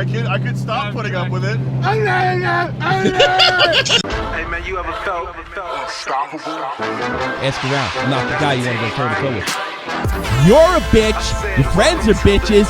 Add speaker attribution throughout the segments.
Speaker 1: I could stop putting up with it.
Speaker 2: Hey man, you ever felt unstoppable?
Speaker 3: Ask around. I'm not the guy you want to go toe to toe with. You're a bitch. Your friends are bitches.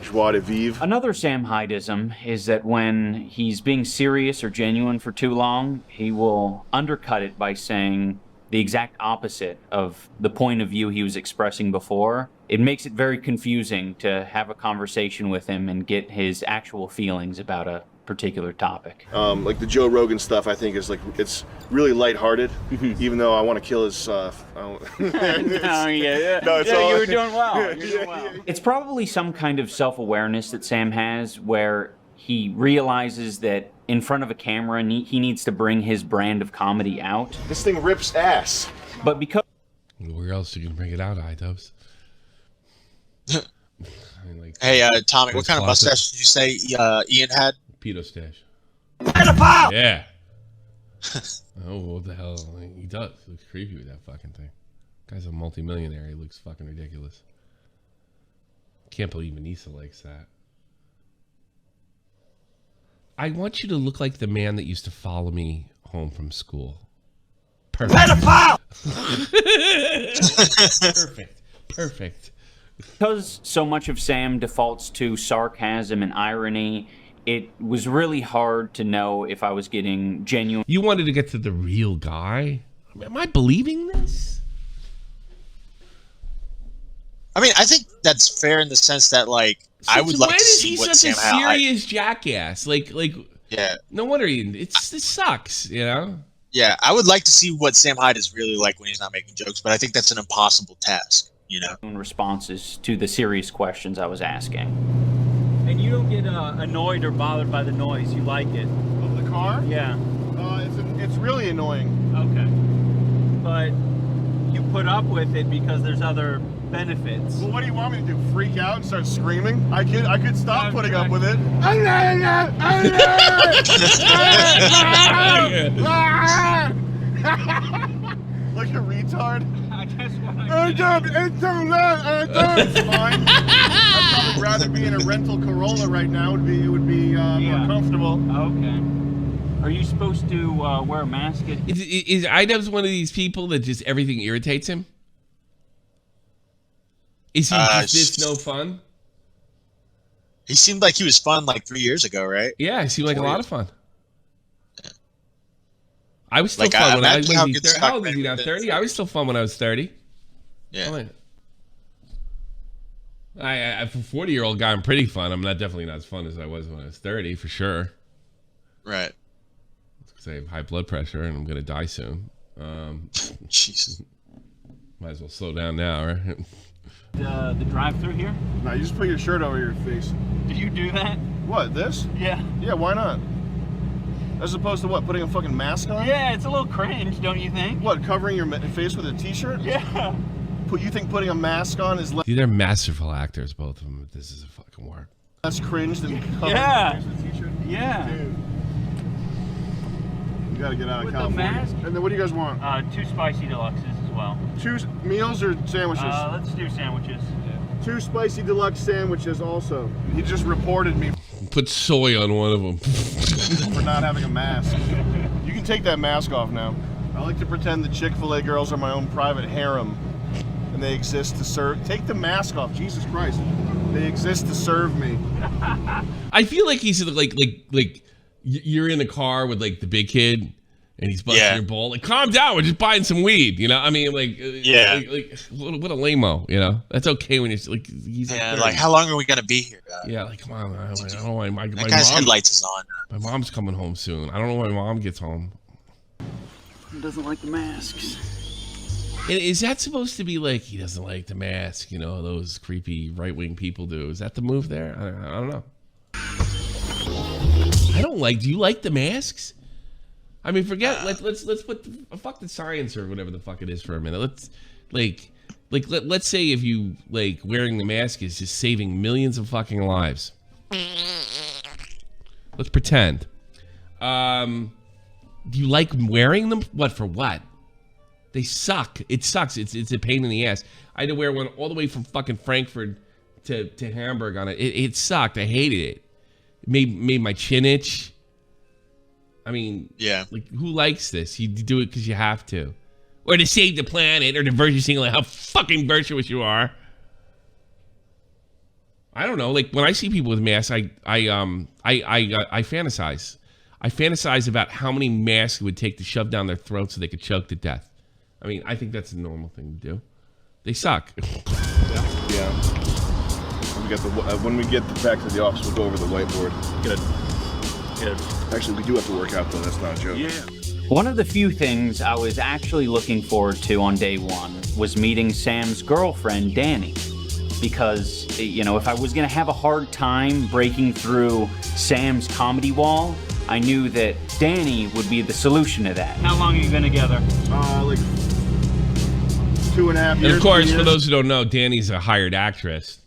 Speaker 1: Joie de vivre.
Speaker 4: Another Sam Hydeism is that when he's being serious or genuine for too long, he will undercut it by saying the exact opposite of the point of view he was expressing before. It makes it very confusing to have a conversation with him and get his actual feelings about a particular topic.
Speaker 1: Like the Joe Rogan stuff, I think is like, it's really lighthearted, even though I want to kill his No,
Speaker 4: you were doing well. You're doing well. It's probably some kind of self-awareness that Sam has where he realizes that in front of a camera he needs to bring his brand of comedy out.
Speaker 1: This thing rips ass.
Speaker 4: But because...
Speaker 3: Where else are you going to bring it out, iDubbbz?
Speaker 5: Hey, Tommy, what kind of mustache did you say Ian had?
Speaker 3: Pedo stash.
Speaker 5: Pedophile!
Speaker 3: Yeah. Oh, what the hell? He does. He looks creepy with that fucking thing. Guy's a multi-millionaire. He looks fucking ridiculous. Can't believe Anissa likes that. I want you to look like the man that used to follow me home from school. Perfect.
Speaker 5: Pedophile!
Speaker 3: Perfect. Perfect.
Speaker 4: Because so much of Sam defaults to sarcasm and irony, it was really hard to know if I was getting genuine.
Speaker 3: You wanted to get to the real guy? Am I believing this?
Speaker 5: I mean, I think that's fair in the sense that, like, I would like to see what Sam Hyde.
Speaker 3: When is he such a serious jackass? Like,
Speaker 5: yeah.
Speaker 3: No wonder this sucks, you know?
Speaker 5: Yeah, I would like to see what Sam Hyde is really like when he's not making jokes, but I think that's an impossible task, you know?
Speaker 4: Responses to the serious questions I was asking.
Speaker 6: And you don't get annoyed or bothered by the noise. You like it.
Speaker 1: Of the car?
Speaker 6: Yeah.
Speaker 1: It's really annoying.
Speaker 6: Okay. But you put up with it because there's other benefits.
Speaker 1: Well, what do you want me to do? Freak out and start screaming? I could stop putting up with it. Like a retard.
Speaker 6: I guess what
Speaker 1: It's fine. I'd probably rather be in a rental Corolla right now. It would be more comfortable.
Speaker 6: Okay. Are you supposed to wear a mask?
Speaker 3: Is iDubbbz one of these people that just everything irritates him? Is he just this no fun?
Speaker 5: He seemed like he was fun like 3 years ago, right?
Speaker 3: Yeah, he seemed like a lot of fun.
Speaker 5: Yeah.
Speaker 3: I was still
Speaker 5: Like,
Speaker 3: fun when I was 30. How old is he now? 30? I was still fun when I was 30.
Speaker 5: Yeah.
Speaker 3: I for a 40-year-old guy, I'm pretty fun. I'm definitely not as fun as I was when I was 30, for sure.
Speaker 5: Right.
Speaker 3: Because I have high blood pressure and I'm going to die soon.
Speaker 5: Jesus.
Speaker 3: Might as well slow down now, right?
Speaker 6: The drive-through here?
Speaker 1: No, you just put your shirt over your face.
Speaker 6: Do you do that?
Speaker 1: What, this?
Speaker 6: Yeah.
Speaker 1: Yeah, why not? As opposed to what, putting a fucking mask on?
Speaker 6: Yeah, it's a little cringe, don't you think?
Speaker 1: What, covering your face with a t-shirt?
Speaker 6: Yeah.
Speaker 1: You think putting a mask on is
Speaker 3: They're masterful actors, both of them. This is a fucking work.
Speaker 1: less cringe than covering
Speaker 6: Yeah.
Speaker 1: your face with a t-shirt?
Speaker 6: Yeah.
Speaker 1: Dude. You gotta get out of
Speaker 6: With the
Speaker 1: California.
Speaker 6: mask?
Speaker 1: And then what do you guys want?
Speaker 6: 2 spicy deluxes as well.
Speaker 1: 2 meals or sandwiches?
Speaker 6: Let's do sandwiches.
Speaker 1: 2 spicy deluxe sandwiches also. He just reported me
Speaker 3: Put soy on one of them.
Speaker 1: for not having a mask. You can take that mask off now. I like to pretend the Chick-fil-A girls are my own private harem. And they exist to serve. Take the mask off, Jesus Christ. They exist to serve me.
Speaker 3: I feel like he's like you're in a car with like the big kid and he's busting your ball. Like, calm down, we're just buying some weed, you know? I mean, like, what a lame-o, you know? That's okay when it's like, he's
Speaker 5: like, how long are we gonna be here?
Speaker 3: Yeah, like, come on, I don't know why my
Speaker 5: guy's headlights is on.
Speaker 3: My mom's coming home soon. I don't know when my mom gets home.
Speaker 6: He doesn't like the masks.
Speaker 3: Is that supposed to be like he doesn't like the mask? You know, those creepy right-wing people do. Is that the move there? I don't know. I don't like. Do you like the masks? I mean, forget. Let's put fuck the science or whatever the fuck it is for a minute. Let's say if you like wearing the mask is just saving millions of fucking lives. Let's pretend. Do you like wearing them? What for? What? They suck. It sucks. It's a pain in the ass. I had to wear one all the way from fucking Frankfurt to Hamburg on it. It sucked. I hated it. It made my chin itch. I mean,
Speaker 5: yeah.
Speaker 3: Like, who likes this? You do it because you have to. Or to save the planet, or to virtue signal how fucking virtuous you are. I don't know. Like, when I see people with masks, I fantasize. I fantasize about how many masks it would take to shove down their throats so they could choke to death. I mean, I think that's a normal thing to do. They suck.
Speaker 1: Yeah. When we get back to the office, we'll go over the whiteboard.
Speaker 6: Good.
Speaker 1: Actually, we do have to work out, though. That's not a joke.
Speaker 6: Yeah.
Speaker 4: One of the few things I was actually looking forward to on day one was meeting Sam's girlfriend, Danny. Because, you know, if I was going to have a hard time breaking through Sam's comedy wall, I knew that Danny would be the solution to that.
Speaker 6: How long have you been together?
Speaker 1: Like 2.5 years.
Speaker 3: And of course, for those who don't know, Danny's a hired actress.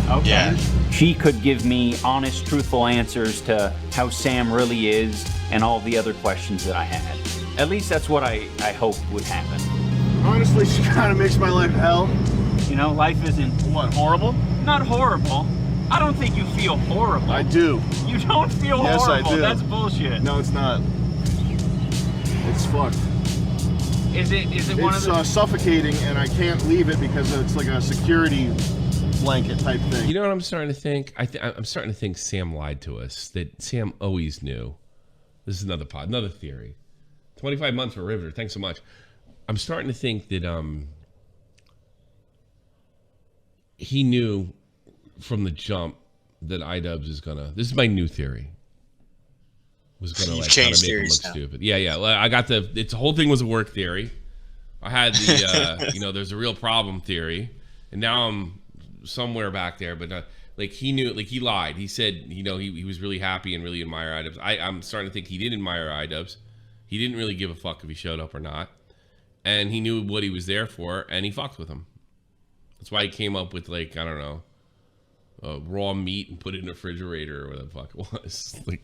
Speaker 6: Okay.
Speaker 5: Yeah.
Speaker 4: She could give me honest, truthful answers to how Sam really is and all the other questions that I had. At least that's what I hoped would happen.
Speaker 1: Honestly, she kind of makes my life hell.
Speaker 6: You know, life isn't
Speaker 1: What, horrible?
Speaker 6: not horrible. I don't think you feel horrible.
Speaker 1: I do.
Speaker 6: You don't feel
Speaker 1: Yes, I
Speaker 6: horrible.
Speaker 1: do.
Speaker 6: That's bullshit.
Speaker 1: No, it's not. It's fucked.
Speaker 6: Is it one of
Speaker 1: It's
Speaker 6: the
Speaker 1: suffocating, and I can't leave it because it's like a security blanket type thing.
Speaker 3: You know what I'm starting to think? I'm starting to think Sam lied to us. That Sam always knew. This is another theory. 25 months for Riveter. Thanks so much. I'm starting to think that he knew from the jump that iDubbbz is gonna. This is my new theory. Was gonna
Speaker 5: You've
Speaker 3: like kind of
Speaker 5: changed
Speaker 3: make him look
Speaker 5: theories now.
Speaker 3: stupid. Yeah. I got the. It's the whole thing was a work theory. I had the there's a real problem theory, and now I'm somewhere back there. But like he knew, like he lied. He said he was really happy and really admire iDubbbz. I'm starting to think he did admire iDubbbz. He didn't really give a fuck if he showed up or not, and he knew what he was there for, and he fucked with him. That's why he came up with like I don't know. Raw meat and put it in a refrigerator or whatever the fuck it was, like,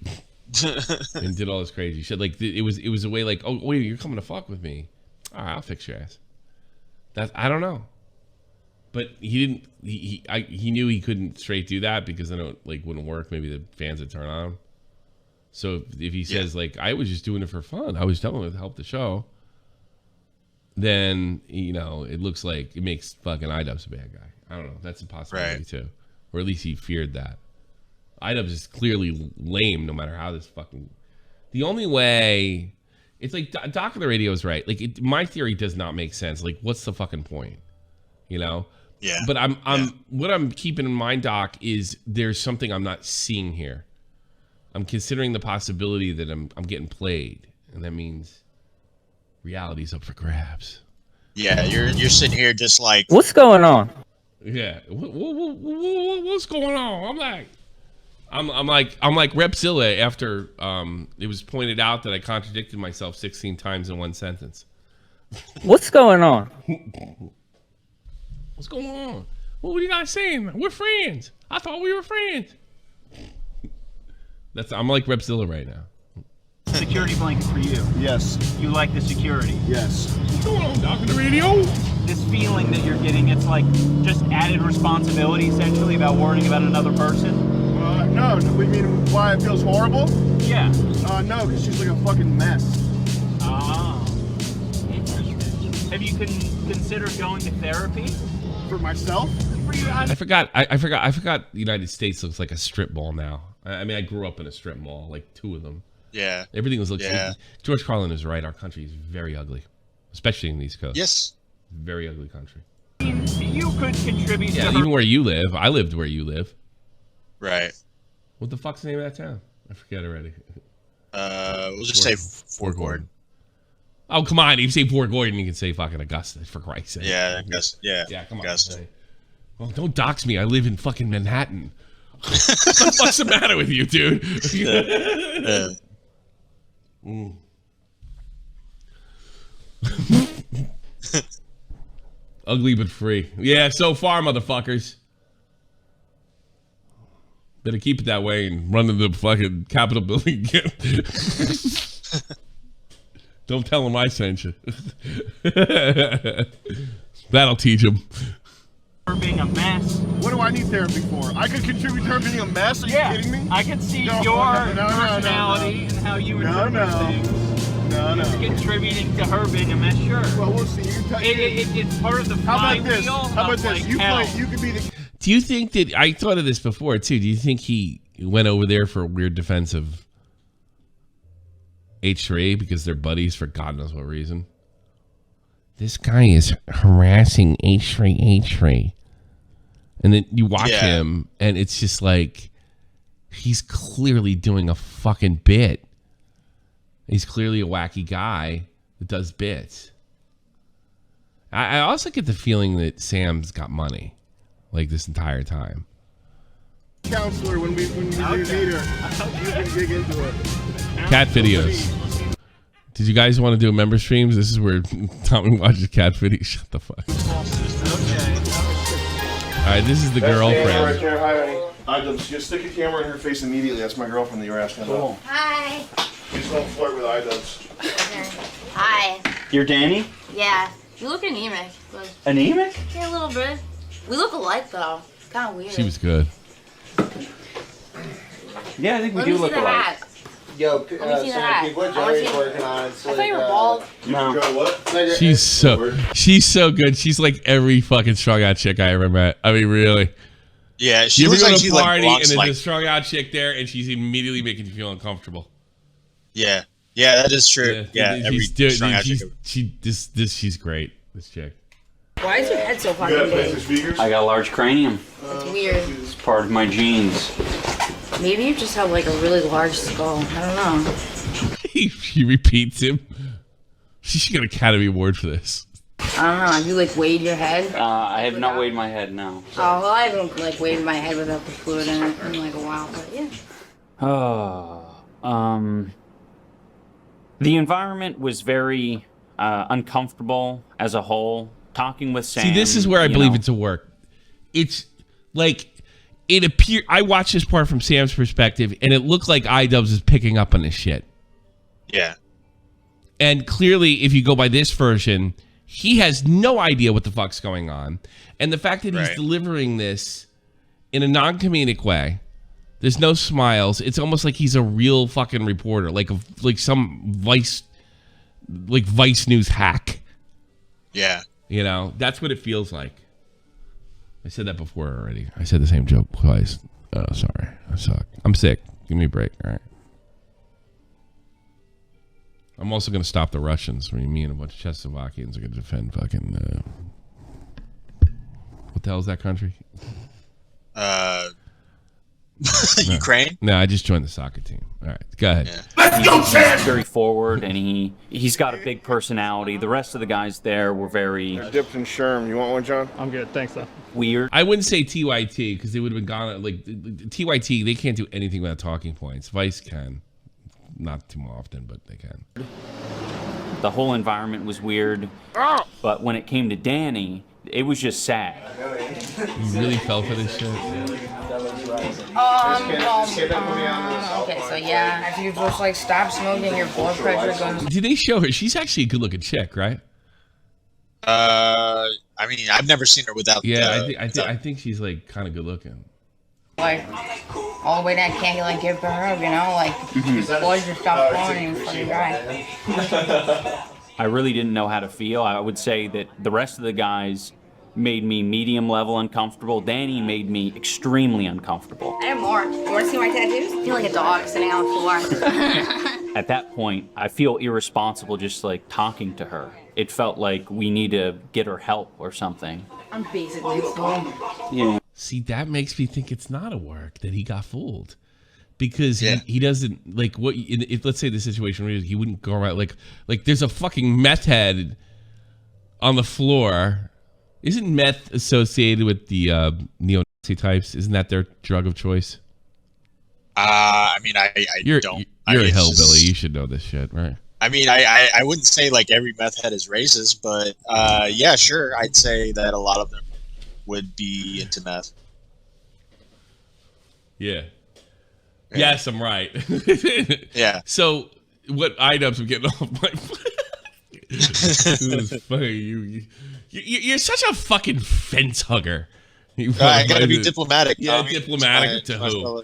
Speaker 3: and did all this crazy shit. Like it was a way like, oh wait, you're coming to fuck with me? All right, I'll fix your ass. I don't know, but he didn't. He knew he couldn't straight do that because then it wouldn't work. Maybe the fans would turn on him. So if he says like I was just doing it for fun, I was telling him to help the show, then it looks like it makes fucking iDubbbz a bad guy. I don't know. That's a possibility too. Or at least he feared that. iDubbbz is clearly lame no matter how this fucking... The only way... It's like Doc on the radio is right. Like my theory does not make sense. Like what's the fucking point? Yeah. But what I'm keeping in mind, Doc, is there's something I'm not seeing here. I'm considering the possibility that I'm getting played. And that means reality's up for grabs.
Speaker 5: Yeah, you're sitting here just like...
Speaker 7: What's going on?
Speaker 3: Yeah, what's going on? I'm like Repzilla after it was pointed out that I contradicted myself 16 times in one sentence.
Speaker 7: What's going on?
Speaker 3: What's going on? What are you guys saying? We're friends. I thought we were friends. I'm like Repzilla right now.
Speaker 6: security blanket for you?
Speaker 1: Yes.
Speaker 6: You like the security?
Speaker 1: Yes.
Speaker 3: What's going on, Doc on the radio?
Speaker 6: This feeling that you're getting, it's like just added responsibility essentially about worrying about another person?
Speaker 1: No, we mean why it feels horrible?
Speaker 6: Yeah.
Speaker 1: No, because she's like a fucking mess.
Speaker 6: Oh. Interesting. Have you considered going to therapy?
Speaker 1: For myself?
Speaker 6: For you?
Speaker 3: I forgot the United States looks like a strip mall now. I mean, I grew up in a strip mall, like 2 of them.
Speaker 5: Yeah.
Speaker 3: Everything was
Speaker 5: Yeah.
Speaker 3: George Carlin is right. Our country is very ugly, especially in the East Coast.
Speaker 5: Yes.
Speaker 3: Very ugly country.
Speaker 6: You could contribute to her.
Speaker 3: Even where you live. I lived where you live.
Speaker 5: Right.
Speaker 3: What the fuck's the name of that town? I forget already.
Speaker 5: We'll just say Fort Gordon.
Speaker 3: Oh, come on. If you say Fort Gordon, you can say fucking Augusta, for Christ's sake.
Speaker 5: Yeah, Augusta. Yeah.
Speaker 3: Yeah, come on.
Speaker 5: Augusta.
Speaker 3: Well, don't dox me. I live in fucking Manhattan. What the fuck's the matter with you, dude?
Speaker 5: Yeah.
Speaker 3: Ugly but free. Yeah, so far, motherfuckers. Better keep it that way and run to the fucking Capitol building again. Don't tell him I sent you. That'll teach him.
Speaker 6: Her being a mess.
Speaker 1: What do I need therapy for? I could contribute to her being a mess? Are you kidding me?
Speaker 6: I can see
Speaker 1: No,
Speaker 6: your
Speaker 1: no,
Speaker 6: personality and how you interpret things.
Speaker 1: No.
Speaker 6: Contributing to her being a mess, sure.
Speaker 1: Well, we'll see. You can tell
Speaker 6: It's part of the
Speaker 1: How about this?
Speaker 6: flywheel
Speaker 1: How about
Speaker 6: of,
Speaker 1: this?
Speaker 6: like,
Speaker 1: You could be the.
Speaker 3: Do you think that, I thought of this before too, do you think he went over there for a weird defense of H3 because they're buddies for God knows what reason? This guy is harassing H3. And then you watch him and it's just like, he's clearly doing a fucking bit. He's clearly a wacky guy that does bits. I also get the feeling that Sam's got money, like this entire time.
Speaker 1: Counselor, when we meet her, you can dig into it.
Speaker 3: Cat videos. Did you guys want to do a member streams? This is where Tommy watches cat videos. Shut the fuck. All right, this is the girlfriend.
Speaker 1: iDubbbz, just stick a camera in her face immediately. That's my girlfriend that you were asking about.
Speaker 8: Hi.
Speaker 1: Please don't flirt with iDubbbz.
Speaker 8: Hi.
Speaker 6: You're Danny?
Speaker 8: Yeah. You look anemic. But
Speaker 6: Anemic?
Speaker 8: yeah, a little bit. We look alike though. It's kind of weird.
Speaker 3: She was good.
Speaker 6: Yeah, I think we
Speaker 8: Let
Speaker 6: do
Speaker 8: me see
Speaker 6: look
Speaker 8: the
Speaker 6: alike.
Speaker 8: hat.
Speaker 9: Yo,
Speaker 8: Let me see the hat.
Speaker 9: Pete, what
Speaker 8: I wanna
Speaker 9: Joey's
Speaker 8: see-
Speaker 9: working on?
Speaker 8: I thought you were bald.
Speaker 6: No.
Speaker 1: Go what?
Speaker 3: She's so good. She's like every fucking strung out chick I ever met. I mean, really.
Speaker 5: Yeah, she
Speaker 3: You ever
Speaker 5: looks
Speaker 3: go
Speaker 5: like
Speaker 3: to
Speaker 5: she
Speaker 3: a
Speaker 5: like
Speaker 3: party and
Speaker 5: belongs
Speaker 3: there's
Speaker 5: like.
Speaker 3: a strung out chick there and she's immediately making you feel uncomfortable.
Speaker 5: Yeah, that is true. Yeah, every strung out chick.
Speaker 3: She's great. This chick.
Speaker 8: Why is your head so
Speaker 1: You
Speaker 8: fucking
Speaker 1: gotta place the
Speaker 8: big?
Speaker 1: speakers?
Speaker 6: I got a large cranium.
Speaker 8: It's weird.
Speaker 6: It's part of my genes.
Speaker 8: Maybe you just have like a really large skull. I don't know.
Speaker 3: She repeats him. She should get an Academy Award for this.
Speaker 8: I don't know. Have you like weighed your head?
Speaker 6: I have not weighed my head, no.
Speaker 8: Oh, well, I haven't like weighed my head without the fluid in it in like a while, but yeah.
Speaker 4: The environment was very uncomfortable as a whole. Talking with Sam.
Speaker 3: See, this is where I believe it's a work. It's like it appear. I watched this part from Sam's perspective, and it looked like iDubbbz is picking up on this shit.
Speaker 5: Yeah.
Speaker 3: And clearly, if you go by this version, he has no idea what the fuck's going on, and the fact that he's delivering this in a non-comedic way. There's no smiles. It's almost like he's a real fucking reporter, like some Vice News hack.
Speaker 5: Yeah.
Speaker 3: You know, that's what it feels like. I said that before already. I said the same joke twice. Oh, sorry. I suck. I'm sick. Give me a break. All right. I'm also going to stop the Russians. Me and a bunch of Czechoslovakians are going to defend fucking... what the hell is that country?
Speaker 5: Ukraine?
Speaker 3: No, I just joined the soccer team. All right, go ahead.
Speaker 5: Yeah.
Speaker 4: Let's go, Sam! He's very forward, and he's got a big personality. The rest of the guys there were very...
Speaker 1: They're dipped in Sherm. You want one, John?
Speaker 6: I'm good, thanks though.
Speaker 4: Weird.
Speaker 3: I wouldn't say TYT because they would have been gone. Like TYT, they can't do anything without talking points. Vice can. Not too often, but they can.
Speaker 4: The whole environment was weird. But when it came to Danny, it was just sad.
Speaker 3: You really fell for this shit?
Speaker 8: Okay, so yeah, if you just like stop smoking, your blood pressure goes.
Speaker 3: Did they show her? She's actually a good-looking chick, right?
Speaker 5: I mean, I've never seen her without.
Speaker 3: Yeah, I think she's like kind of good-looking.
Speaker 8: Like all the way down, can't you like give her a hug, you know, like blood just stop flowing and fucking dry.
Speaker 4: I really didn't know how to feel. I would say that the rest of the guys made me medium level uncomfortable. Danny made me extremely uncomfortable.
Speaker 8: I have more. You want to see my tattoos? I feel like a dog sitting on the floor.
Speaker 4: At that point, I feel irresponsible just like talking to her. It felt like we need to get her help or something.
Speaker 8: I'm basically full.
Speaker 4: Yeah.
Speaker 3: See, that makes me think it's not a work, that he got fooled. Because he doesn't, like, what, if let's say the situation where he wouldn't go around, like there's a fucking meth head on the floor. Isn't meth associated with the neo-Nazi types? Isn't that their drug of choice?
Speaker 5: I mean,
Speaker 3: You're
Speaker 5: don't.
Speaker 3: a hillbilly. You should know this shit, right?
Speaker 5: I mean, I wouldn't say like every meth head is racist, but yeah, sure. I'd say that a lot of them would be into meth.
Speaker 3: Yeah. Yes, I'm right.
Speaker 5: Yeah.
Speaker 3: So what iDubbbz were getting off my. It was funny. You're such a fucking fence hugger.
Speaker 5: I gotta be diplomatic.
Speaker 3: Yeah,
Speaker 5: Tommy.
Speaker 3: diplomatic to who?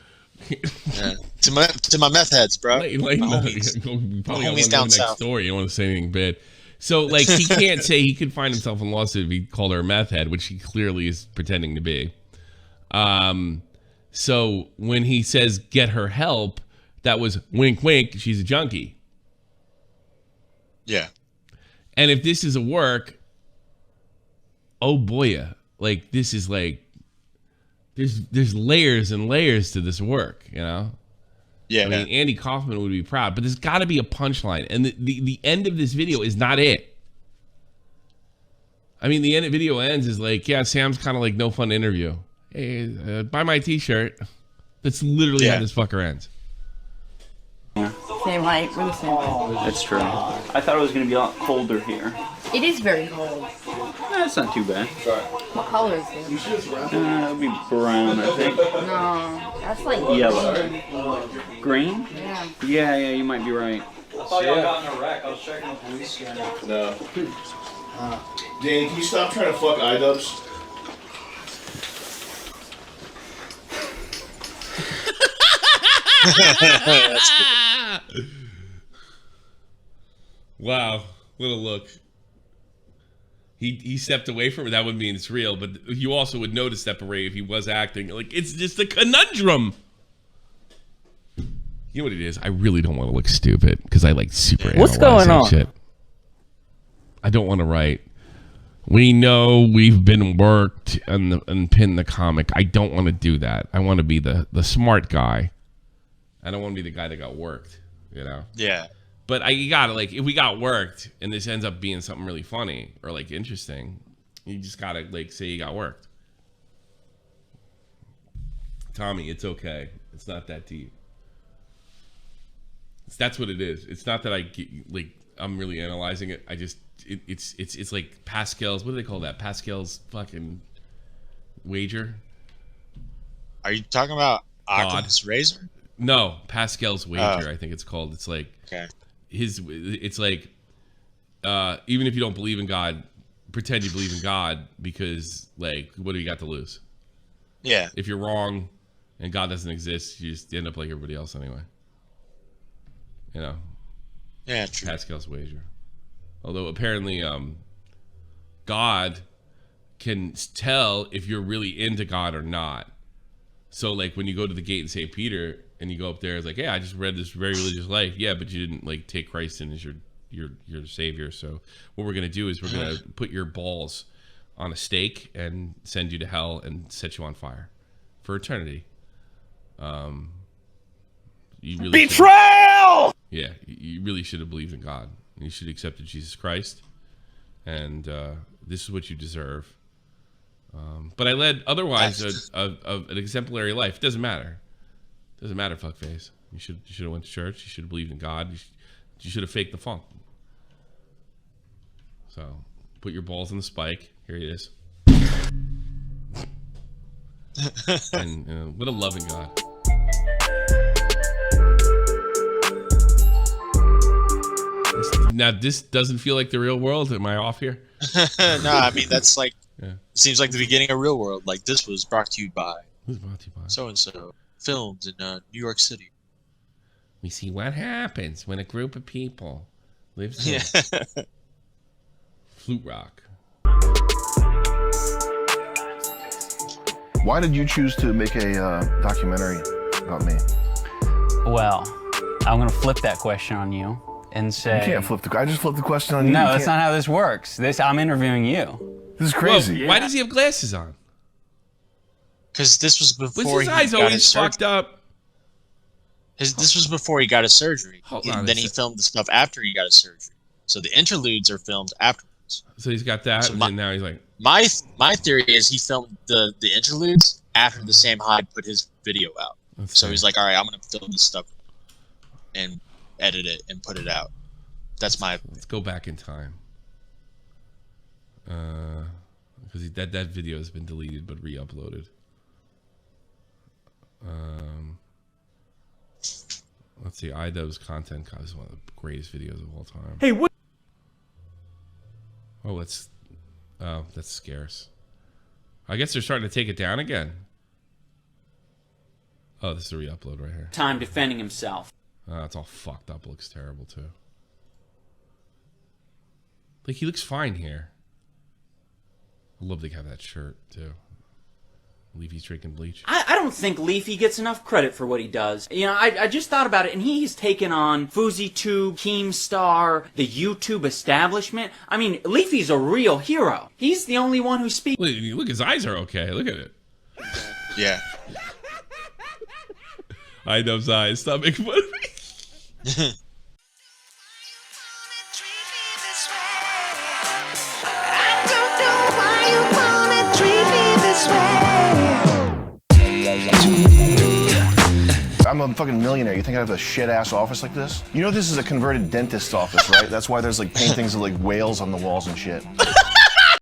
Speaker 5: Yeah. To my meth heads, bro.
Speaker 3: Homies
Speaker 5: down
Speaker 3: next
Speaker 5: south.
Speaker 3: door. You don't want to say anything bad. So, like, he can't say he could find himself in a lawsuit if he called her a meth head, which he clearly is pretending to be. So when he says get her help, that was wink, wink. She's a junkie.
Speaker 5: Yeah.
Speaker 3: And if this is a work, oh boy, like this is like there's layers and layers to this work, you know?
Speaker 5: Yeah.
Speaker 3: I mean, Andy Kaufman would be proud, but there's got to be a punchline, and the end of this video is not it. I mean, the end of the video ends is like, yeah, Sam's kind of like no fun interview. Hey, buy my T-shirt. That's literally how this fucker ends.
Speaker 8: Same height. We're the same height.
Speaker 4: That's true. I thought it was going to be a lot colder here.
Speaker 8: It is very cold.
Speaker 4: That's not too bad.
Speaker 8: What color is it?
Speaker 4: It'll be brown, I think.
Speaker 8: No, that's like
Speaker 4: Yellow. Green?
Speaker 8: Yeah.
Speaker 4: Yeah, you might be right.
Speaker 6: I thought y'all got in a wreck. I was checking the police scanner.
Speaker 1: No. Danny, can you stop trying to fuck iDubbbz?
Speaker 3: Wow, what a look. He stepped away from it. That would mean it's real, but you also would notice that Beret if he was acting. Like, it's just a conundrum. You know what it is? I really don't want to look stupid because I like super
Speaker 7: What's
Speaker 3: analyze
Speaker 7: going
Speaker 3: that
Speaker 7: on?
Speaker 3: shit. I don't want to write. We know we've been worked and pin the comic. I don't want to do that. I want to be the smart guy. I don't want to be the guy that got worked, you know?
Speaker 5: Yeah.
Speaker 3: But you gotta, like, if we got worked and this ends up being something really funny or like interesting, you just gotta like say you got worked. Tommy, it's okay. It's not that deep. That's what it is. It's not that I'm really analyzing it. I just it's like Pascal's. What do they call that? Pascal's fucking wager.
Speaker 5: Are you talking about Occam's razor?
Speaker 3: No, Pascal's wager. I think it's called. It's like
Speaker 5: okay.
Speaker 3: It's like even if you don't believe in God, pretend you believe in God because like what do you got to lose?
Speaker 5: Yeah.
Speaker 3: If you're wrong and God doesn't exist, you just end up like everybody else anyway. You know.
Speaker 5: Yeah, true.
Speaker 3: Pascal's wager. Although apparently God can tell if you're really into God or not. So like when you go to the gate in St. Peter and you go up there, it's like, yeah, I just read this very religious life. Yeah, but you didn't like take Christ in as your savior. So what we're gonna do is we're gonna put your balls on a stake and send you to hell and set you on fire for eternity. You really
Speaker 7: Betrayal!
Speaker 3: Yeah, you really should have believed in God. You should have accepted Jesus Christ, and this is what you deserve. But I led otherwise an exemplary life. It doesn't matter. It doesn't matter, fuckface. You should have went to church. You should have believed in God. You should have faked the funk. So put your balls in the spike. Here it is. And what a loving God. Now this doesn't feel like the real world. Am I off here?
Speaker 5: No, I mean that's like seems like the beginning of real world. Like this was brought to you by
Speaker 3: Who's brought to you by?
Speaker 5: so and so. Filmed in New York City.
Speaker 3: We see what happens when a group of people lives in Flute Rock.
Speaker 9: Why did you choose to make a documentary about me?
Speaker 10: Well, I'm going to flip that question on you and say...
Speaker 9: You can't flip the... I just flipped the question on you.
Speaker 10: No, that's not how this works. I'm interviewing you.
Speaker 9: This is crazy.
Speaker 3: Whoa, why does he have glasses on?
Speaker 5: Because this was before
Speaker 3: his eyes always fucked up.
Speaker 5: This was before he got his surgery.
Speaker 3: Hold on
Speaker 5: and then he filmed the stuff after he got his surgery. So the interludes are filmed afterwards.
Speaker 3: So he's got that,
Speaker 5: So
Speaker 3: and now he's like...
Speaker 5: My theory is he filmed the interludes after the Sam Hyde put his video out. So he's like, all right, I'm going to film this stuff and edit it and put it out. That's my...
Speaker 3: Let's go back in time. Because that video has been deleted but Let's see. iDubbbz content is one of the greatest videos of all time.
Speaker 11: Hey, what?
Speaker 3: Oh, that's scarce. I guess they're starting to take it down again. Oh, this is a re-upload right here.
Speaker 11: Time defending himself.
Speaker 3: It's all fucked up. It looks terrible too. Like, he looks fine here. I'd love to have that shirt too. Leafy's drinking bleach.
Speaker 11: I don't think Leafy gets enough credit for what he does. You know, I just thought about it, and he's taken on FouseyTube, Keemstar, the YouTube establishment. I mean, Leafy's a real hero. He's the only one who speaks.
Speaker 3: Look, his eyes are okay. Look at it.
Speaker 5: Yeah.
Speaker 3: iDubbbz eyes. Stop making fun of me.
Speaker 9: I'm a fucking millionaire. You think I have a shit-ass office like this? You know this is a converted dentist's office, right? That's why there's like paintings of like whales on the walls and shit.